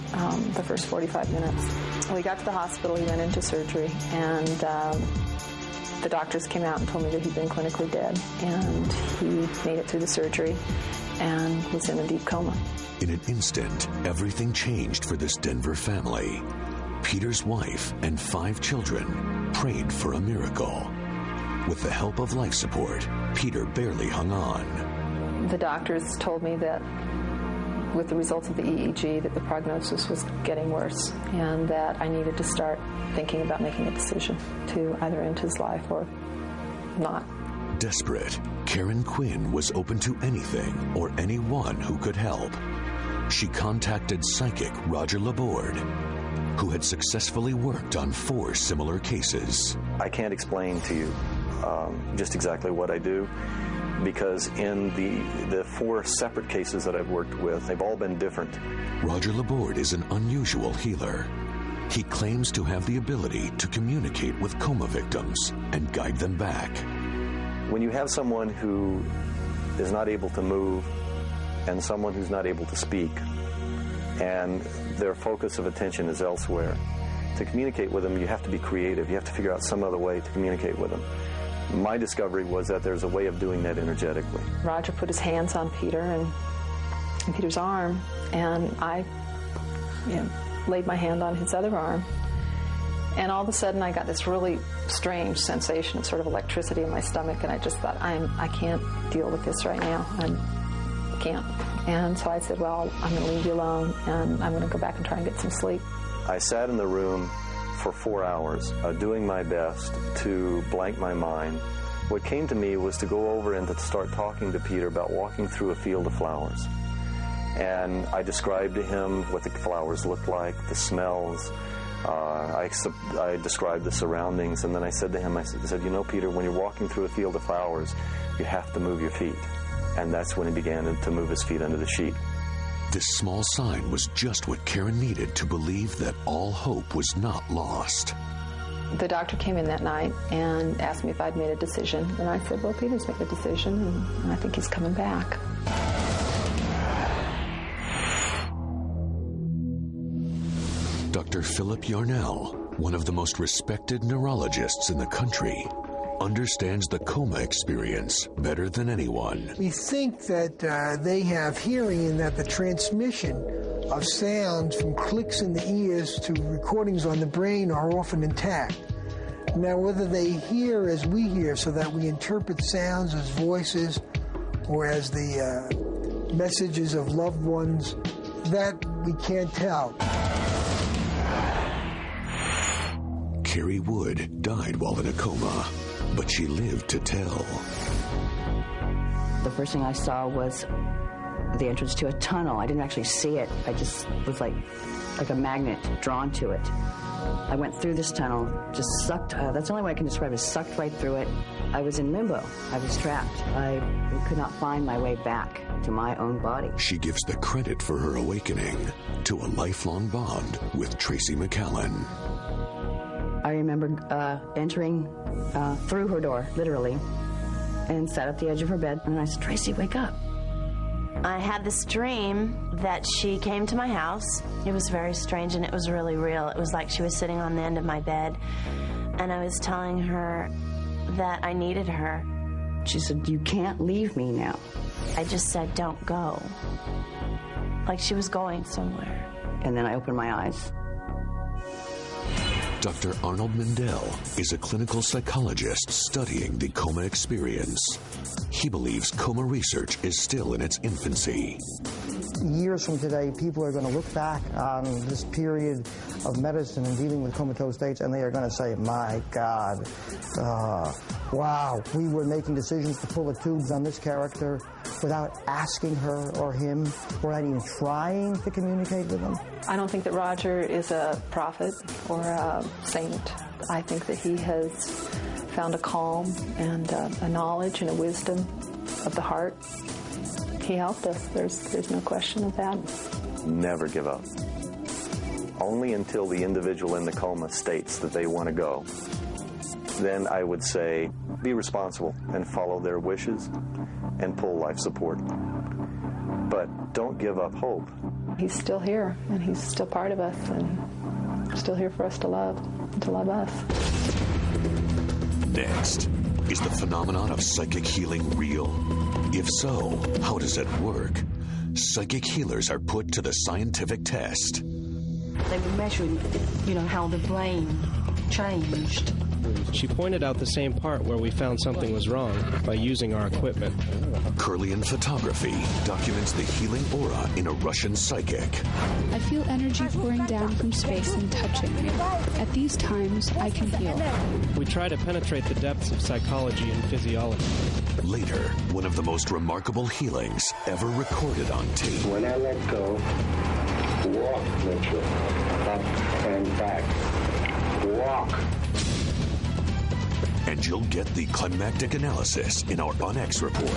the first 45 minutes. When we got to the hospital, he went into surgery, and the doctors came out and told me that he'd been clinically dead, and he made it through the surgery and was in a deep coma. In an instant, everything changed for this Denver family. Peter's wife and 5 children prayed for a miracle. With the help of life support, Peter barely hung on. The doctors told me that with the results of the EEG that the prognosis was getting worse and that I needed to start thinking about making a decision to either end his life or not. Desperate, Karen Quinn was open to anything or anyone who could help. She contacted psychic Roger Laborde. who had successfully worked on 4 similar cases. I can't explain to you just exactly what I do, because in the 4 separate cases that I've worked with, they've all been different. Roger Laborde is an unusual healer. He claims to have the ability to communicate with coma victims and guide them back. When you have someone who is not able to move and someone who's not able to speak, and their focus of attention is elsewhere, to communicate with them, you have to be creative. You have to figure out some other way to communicate with them. My discovery was that there's a way of doing that energetically. Roger put his hands on Peter and Peter's arm, and I laid my hand on his other arm. And all of a sudden, I got this really strange sensation of sort of electricity in my stomach, and I just thought, I can't deal with this right now. I can't. And so I said, well, I'm going to leave you alone, and I'm going to go back and try and get some sleep. I sat in the room for 4 hours, doing my best to blank my mind. What came to me was to go over and to start talking to Peter about walking through a field of flowers. And I described to him what the flowers looked like, the smells. I described the surroundings, and then I said to him, I said, you know, Peter, when you're walking through a field of flowers, you have to move your feet. And that's when he began to move his feet under the sheet. This small sign was just what Karen needed to believe that all hope was not lost. The doctor came in that night and asked me if I'd made a decision. And I said, well, Peter's made a decision, and I think he's coming back. Dr. Philip Yarnell, one of the most respected neurologists in the country, understands the coma experience better than anyone. We think that they have hearing and that the transmission of sounds from clicks in the ears to recordings on the brain are often intact. Now, whether they hear as we hear, so that we interpret sounds as voices or as the messages of loved ones, that we can't tell. Carrie Wood died while in a coma, but she lived to tell. The first thing I saw was the entrance to a tunnel. I didn't actually see it. I just was like a magnet drawn to it. I went through this tunnel, just sucked, that's the only way I can describe it, sucked right through it. I was in limbo. I was trapped. I could not find my way back to my own body. She gives the credit for her awakening to a lifelong bond with Tracy McCallan. I remember entering through her door, literally, and sat at the edge of her bed, and I said, Tracy, wake up. I had this dream that she came to my house. It was very strange, and it was really real. It was like she was sitting on the end of my bed, and I was telling her that I needed her. She said, you can't leave me now. I just said, don't go. Like she was going somewhere. And then I opened my eyes. Dr. Arnold Mindell is a clinical psychologist studying the coma experience. He believes coma research is still in its infancy. Years from today, people are going to look back on this period of medicine and dealing with comatose states, and they are going to say, my God, wow, we were making decisions to pull the tubes on this character without asking her or him, without even trying to communicate with them. I don't think that Roger is a prophet or a saint. I think that he has found a calm and a knowledge and a wisdom of the heart. He helped us. There's no question of that. Never give up. Only until the individual in the coma states that they want to go, then I would say be responsible and follow their wishes and pull life support. But don't give up hope. He's still here, and he's still part of us, and still here for us to love, and to love us. Next, is the phenomenon of psychic healing real? If so, how does it work? Psychic healers are put to the scientific test. They were measuring, how the brain changed. She pointed out the same part where we found something was wrong by using our equipment. Kirlian photography documents the healing aura in a Russian psychic. I feel energy pouring down from space and touching me. At these times, I can heal. We try to penetrate the depths of psychology and physiology. Later, one of the most remarkable healings ever recorded on tape. When I let go, Walk, Mitchell. Up and back. Walk. And you'll get the climactic analysis in our UNX report.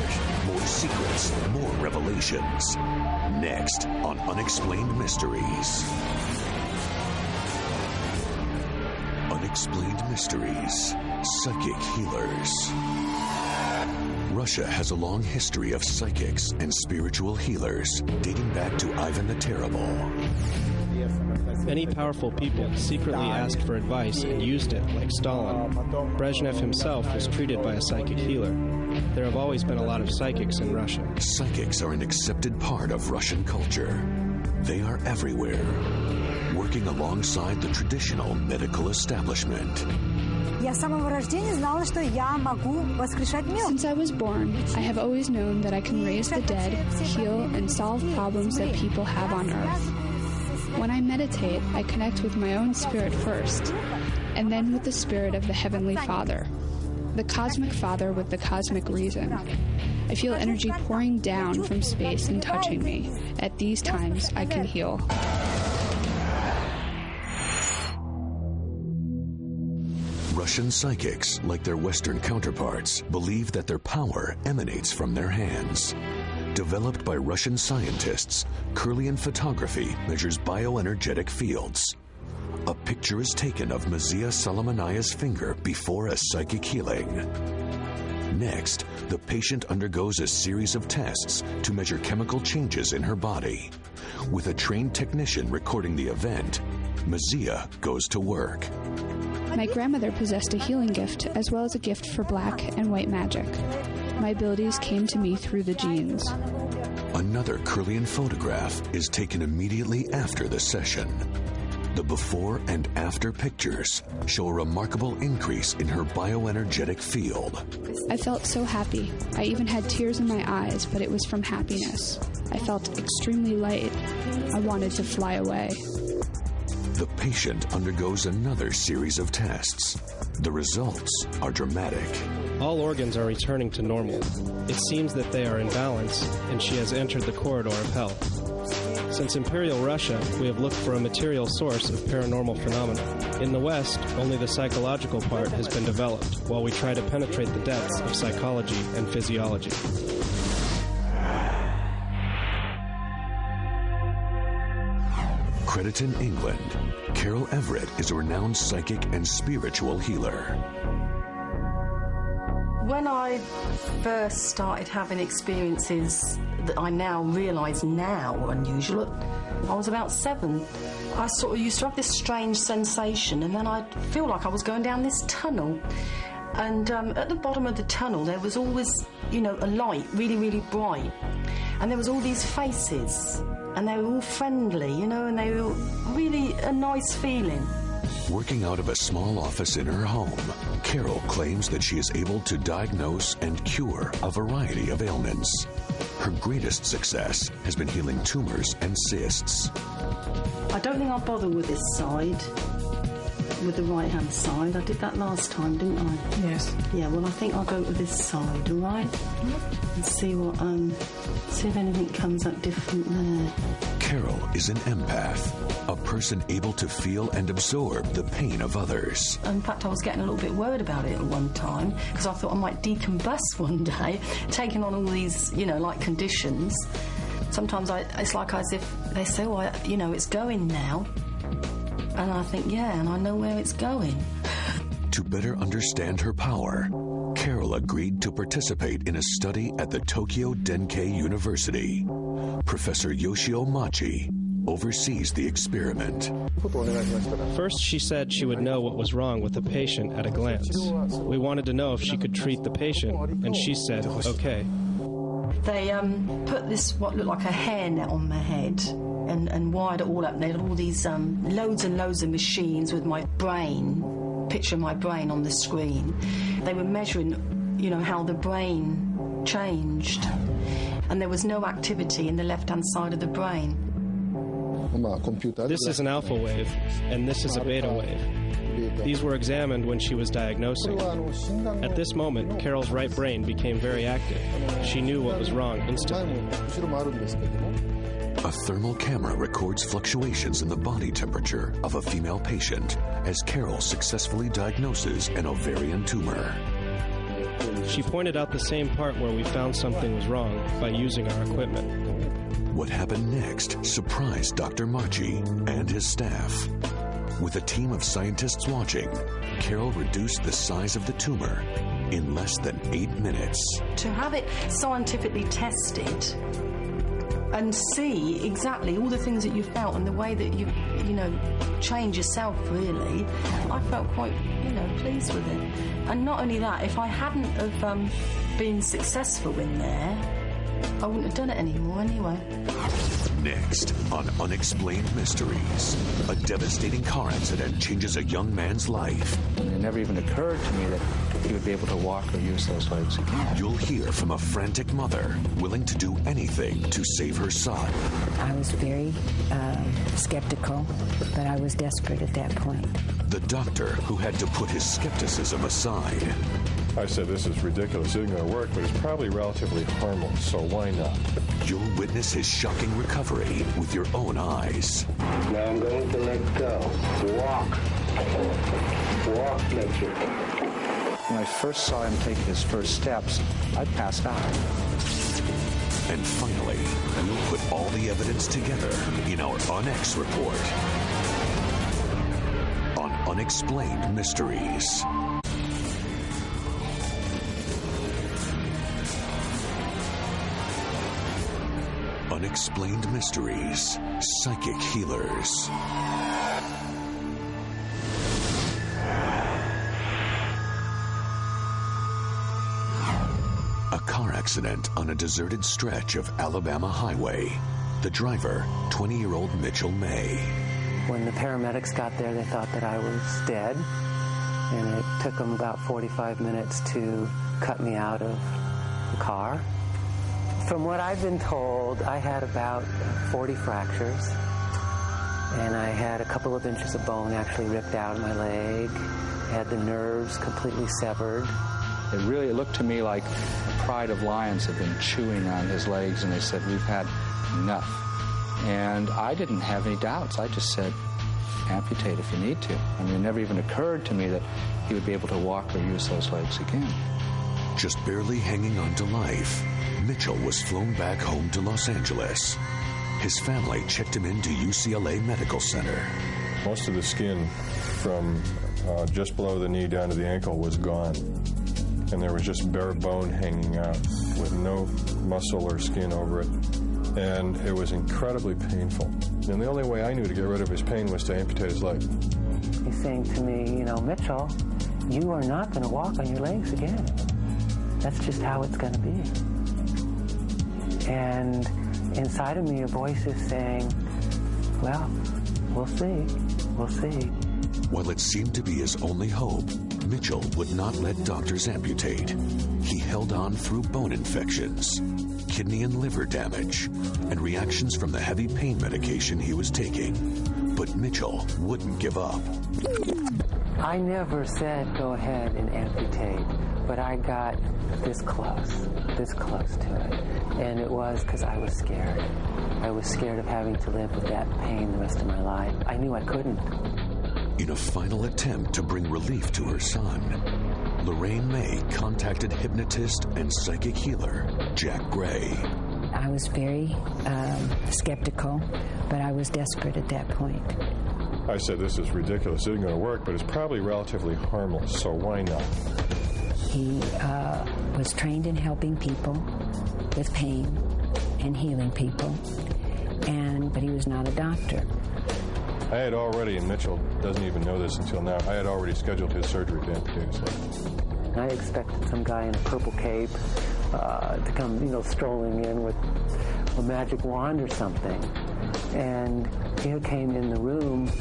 More secrets, more revelations. Next on Unexplained Mysteries. Unexplained Mysteries. Psychic Healers. Russia has a long history of psychics and spiritual healers, dating back to Ivan the Terrible. Many powerful people secretly asked for advice and used it, like Stalin. Brezhnev himself was treated by a psychic healer. There have always been a lot of psychics in Russia. Psychics are an accepted part of Russian culture. They are everywhere, working alongside the traditional medical establishment. Since I was born, I have always known that I can raise the dead, heal, and solve problems that people have on Earth. When I meditate, I connect with my own spirit first, and then with the spirit of the Heavenly Father, the Cosmic Father with the cosmic reason. I feel energy pouring down from space and touching me. At these times, I can heal. Russian psychics, like their Western counterparts, believe that their power emanates from their hands. Developed by Russian scientists, Kirlian photography measures bioenergetic fields. A picture is taken of Mazia Solomonaya's finger before a psychic healing. Next, the patient undergoes a series of tests to measure chemical changes in her body. With a trained technician recording the event, Mazia goes to work. My grandmother possessed a healing gift as well as a gift for black and white magic. My abilities came to me through the genes. Another Kirlian photograph is taken immediately after the session. The before and after pictures show a remarkable increase in her bioenergetic field. I felt so happy. I even had tears in my eyes, but it was from happiness. I felt extremely light. I wanted to fly away. The patient undergoes another series of tests. The results are dramatic. All organs are returning to normal. It seems that they are in balance, and she has entered the corridor of health. Since Imperial Russia, we have looked for a material source of paranormal phenomena. In the West, only the psychological part has been developed, while we try to penetrate the depths of psychology and physiology. Crediton, England, Carol Everett is a renowned psychic and spiritual healer. When I first started having experiences that I now realise now were unusual, I was about 7. I sort of used to have this strange sensation, and then I'd feel like I was going down this tunnel. And at the bottom of the tunnel, there was always, a light, really, really bright. And there was all these faces, and they were all friendly, and they were really a nice feeling. Working out of a small office in her home, Carol claims that she is able to diagnose and cure a variety of ailments. Her greatest success has been healing tumors and cysts. I don't think I'll bother with this side, with the right-hand side. I did that last time, didn't I? Yes. Yeah, well, I think I'll go with this side, all right? And see what, see if anything comes up different there. Carol is an empath, a person able to feel and absorb the pain of others. In fact, I was getting a little bit worried about it at one time, because I thought I might decombust one day, taking on all these, conditions. Sometimes it's like as if they say, it's going now. And I think, yeah, and I know where it's going. To better understand her power, Carol agreed to participate in a study at the Tokyo Denkei University. Professor Yoshio Machi oversees the experiment. First, she said she would know what was wrong with the patient at a glance. We wanted to know if she could treat the patient, and she said, okay. They put this, what looked like a hairnet on my head, and wired it all up. They had all these loads and loads of machines with my brain, picture of my brain on the screen. They were measuring, how the brain changed. And there was no activity in the left-hand side of the brain. This is an alpha wave, and this is a beta wave. These were examined when she was diagnosing. At this moment, Carol's right brain became very active. She knew what was wrong instantly. A thermal camera records fluctuations in the body temperature of a female patient as Carol successfully diagnoses an ovarian tumor. She pointed out the same part where we found something was wrong by using our equipment. What happened next surprised Dr. Marchi and his staff. With a team of scientists watching, Carol reduced the size of the tumor in less than 8 minutes. To have it scientifically tested and see exactly all the things that you felt and the way that you change yourself, really, I felt quite, pleased with it. And not only that, if I hadn't have been successful in there, I wouldn't have done it anymore anyway. Next on Unexplained Mysteries, a devastating car accident changes a young man's life. It never even occurred to me that he would be able to walk or use those legs again. You'll hear from a frantic mother willing to do anything to save her son. I was very skeptical, but I was desperate at that point. The doctor who had to put his skepticism aside. I said, this is ridiculous. It isn't going to work, but it's probably relatively harmless, so why not? You'll witness his shocking recovery with your own eyes. Now I'm going to let go. Walk. Walk, Mitchell. When I first saw him take his first steps, I passed out. And finally, we'll put all the evidence together in our UNX report on Unexplained Mysteries. Unexplained Mysteries, Psychic Healers. A car accident on a deserted stretch of Alabama highway. The driver, 20-year-old Mitchell May. When the paramedics got there, they thought that I was dead, and it took them about 45 minutes to cut me out of the car. From what I've been told, I had about 40 fractures, and I had a couple of inches of bone actually ripped out of my leg. I had the nerves completely severed. It really looked to me like a pride of lions had been chewing on his legs, and they said, we've had enough. And I didn't have any doubts. I just said, amputate if you need to. I mean, it never even occurred to me that he would be able to walk or use those legs again. Just barely hanging on to life, Mitchell was flown back home to Los Angeles. His family checked him into UCLA Medical Center. Most of the skin from just below the knee down to the ankle was gone. And there was just bare bone hanging out with no muscle or skin over it. And it was incredibly painful. And the only way I knew to get rid of his pain was to amputate his leg. He's saying to me, Mitchell, you are not going to walk on your legs again. That's just how it's going to be. And inside of me, a voice is saying, well, we'll see. We'll see. While it seemed to be his only hope, Mitchell would not let doctors amputate. He held on through bone infections, kidney and liver damage, and reactions from the heavy pain medication he was taking. But Mitchell wouldn't give up. I never said go ahead and amputate, but I got this close to it. And it was because I was scared. I was scared of having to live with that pain the rest of my life. I knew I couldn't. In a final attempt to bring relief to her son, Lorraine May contacted hypnotist and psychic healer Jack Gray. I was very skeptical, but I was desperate at that point. I said, this is ridiculous. It isn't going to work, but it's probably relatively harmless, so why not? He was trained in helping people with pain and healing people, but he was not a doctor. I had already, and Mitchell doesn't even know this until now, I had already scheduled his surgery to amputate his leg. I expected some guy in a purple cape to come, strolling in with a magic wand or something. And he came in the room,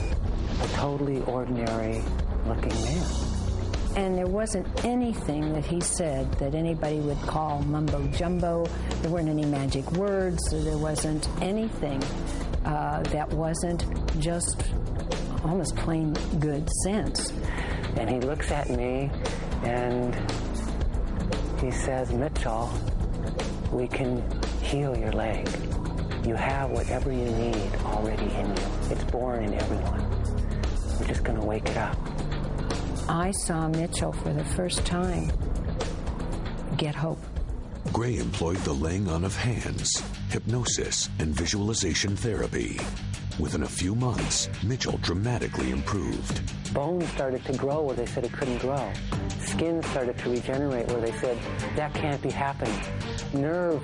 a totally ordinary looking man. And there wasn't anything that he said that anybody would call mumbo-jumbo. There weren't any magic words. There wasn't anything that wasn't just almost plain good sense. And he looks at me and he says, Mitchell, we can heal your leg. You have whatever you need already in you. It's born in everyone. We're just going to wake it up. I saw Mitchell for the first time get hope. Gray employed the laying on of hands, hypnosis, and visualization therapy. Within a few months, Mitchell dramatically improved. Bones started to grow where they said it couldn't grow. Skin started to regenerate where they said that can't be happening. Nerve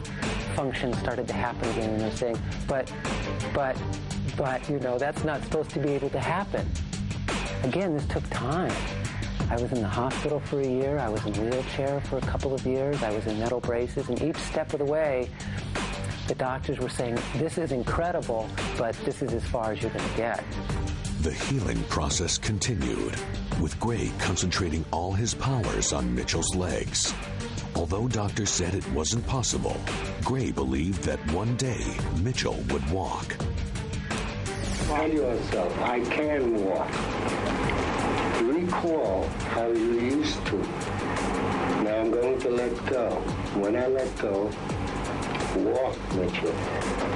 function started to happen again, and they're saying, but, you know, that's not supposed to be able to happen. Again, this took time. I was in the hospital for a year. I was in a wheelchair for a couple of years. I was in metal braces, and each step of the way, the doctors were saying, this is incredible, but this is as far as you're going to get. The healing process continued, with Gray concentrating all his powers on Mitchell's legs. Although doctors said it wasn't possible, Gray believed that one day Mitchell would walk. Tell yourself, I can walk. Recall how you used to. Now I'm going to let go. When I let go, walk, Mitchell,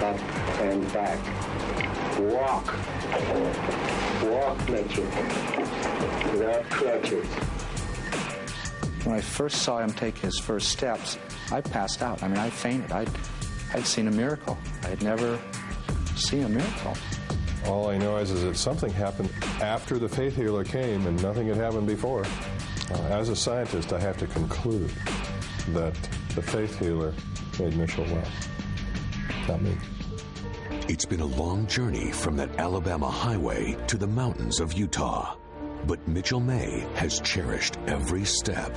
up and back. Walk. Walk, Mitchell, without crutches. When I first saw him take his first steps, I passed out. I mean, I fainted. I'd seen a miracle. I had never seen a miracle. All I know is that something happened after the faith healer came and nothing had happened before. As a scientist, I have to conclude that the faith healer made Mitchell well, not me. It's been a long journey from that Alabama highway to the mountains of Utah, but Mitchell May has cherished every step.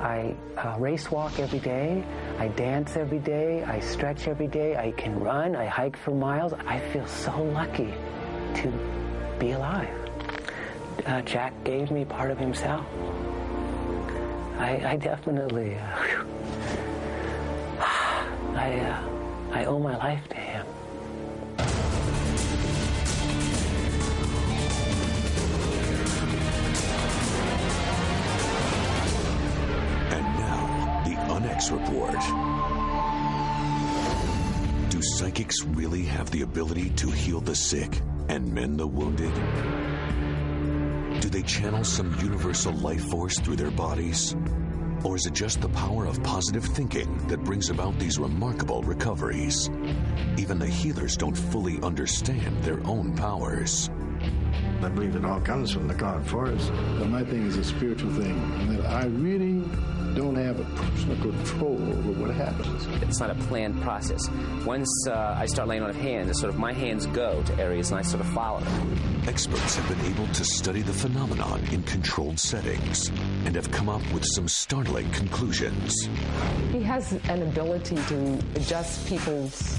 I race walk every day. I dance every day. I stretch every day. I can run. I hike for miles. I feel so lucky to be alive. Jack gave me part of himself. I definitely, I owe my life to him. Unex report. Do psychics really have the ability to heal the sick and mend the wounded? Do they channel some universal life force through their bodies? Or is it just the power of positive thinking that brings about these remarkable recoveries? Even the healers don't fully understand their own powers. I believe it all comes from the God force. But my thing is a spiritual thing, and that I really don't have a personal control over what happens. It's not a planned process. Once I start laying on of hands, it's sort of my hands go to areas and I sort of follow them. Experts have been able to study the phenomenon in controlled settings and have come up with some startling conclusions. He has an ability to adjust people's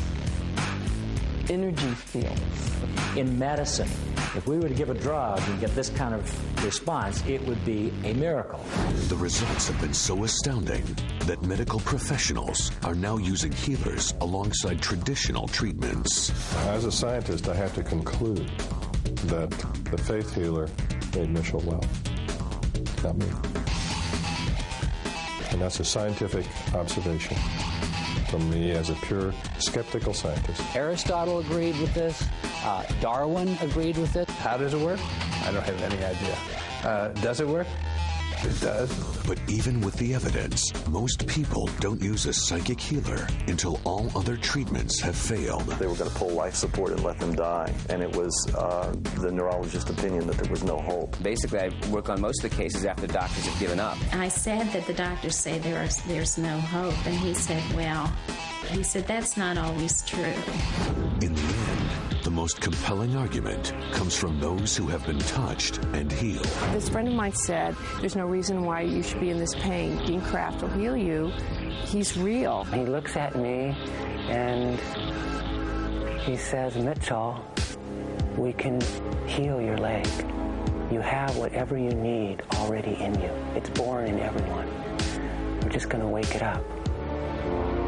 energy fields. In medicine, if we were to give a drug and get this kind of response, it would be a miracle. The results have been so astounding that medical professionals are now using healers alongside traditional treatments. As a scientist, I have to conclude that the faith healer made Mitchell well, not me. And that's a scientific observation from me as a pure skeptical scientist. Aristotle agreed with this. Darwin agreed with it. How does it work? I don't have any idea. Does it work? It does. But even with the evidence, most people don't use a psychic healer until all other treatments have failed. They were going to pull life support and let them die, and it was the neurologist's opinion that there was no hope. Basically, I work on most of the cases after the doctors have given up. I said that the doctors say there's no hope, and he said, well, that's not always true. In the end, the most compelling argument comes from those who have been touched and healed. This friend of mine said, there's no reason why you should be in this pain. Dean Kraft will heal you. He's real. He looks at me and he says, Mitchell, we can heal your leg. You have whatever you need already in you. It's born in everyone. We're just going to wake it up.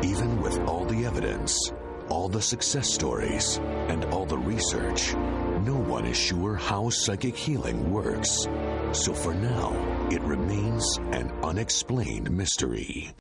Even with all the evidence, all the success stories, and all the research, no one is sure how psychic healing works. So for now, it remains an unexplained mystery.